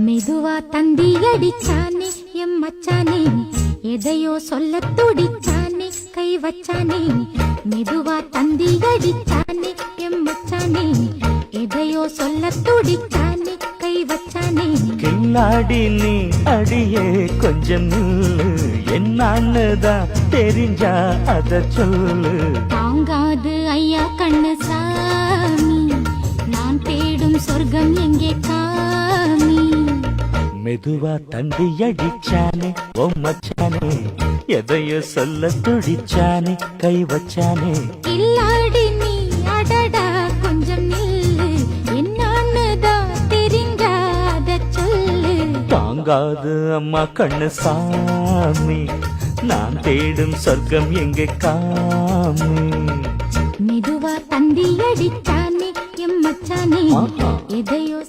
மெதுவா தந்தி அடிச்சானே எம் மச்சானே, எதையோ சொல்ல துடிச்சானே கை வச்சானே. மெதுவா தந்தி அடிச்சானே எம் மச்சானே, எதையோ சொல்ல துடிச்சானே கை வச்சானே. கில்லாடி நீ அடியே கொஞ்சம் நில்லு, என்னன்னுதான் தெரிஞ்சா அத சொல்லு. தாங்காது ஐயா கண்ணு சாமி, நான் தேடும் சொர்க்கம் எங்கே காமி. மெதுவா தந்தி அடிச்சானே ஓ மச்சானே, எதையோ சொல்ல துடிச்சானே கை வச்சானே. கில்லாடி நீ அடடா கொஞ்சம் நில்லு, என்னன்னுதான் தெரிஞ்சாத சொல்லு. தாங்காது அம்மா கண்ணு சாமி, நான் தேடும் சொர்க்கம் எங்கே காமி. மெதுவா தந்தி அடிச்சானே எம் மச்சானே, எதையோ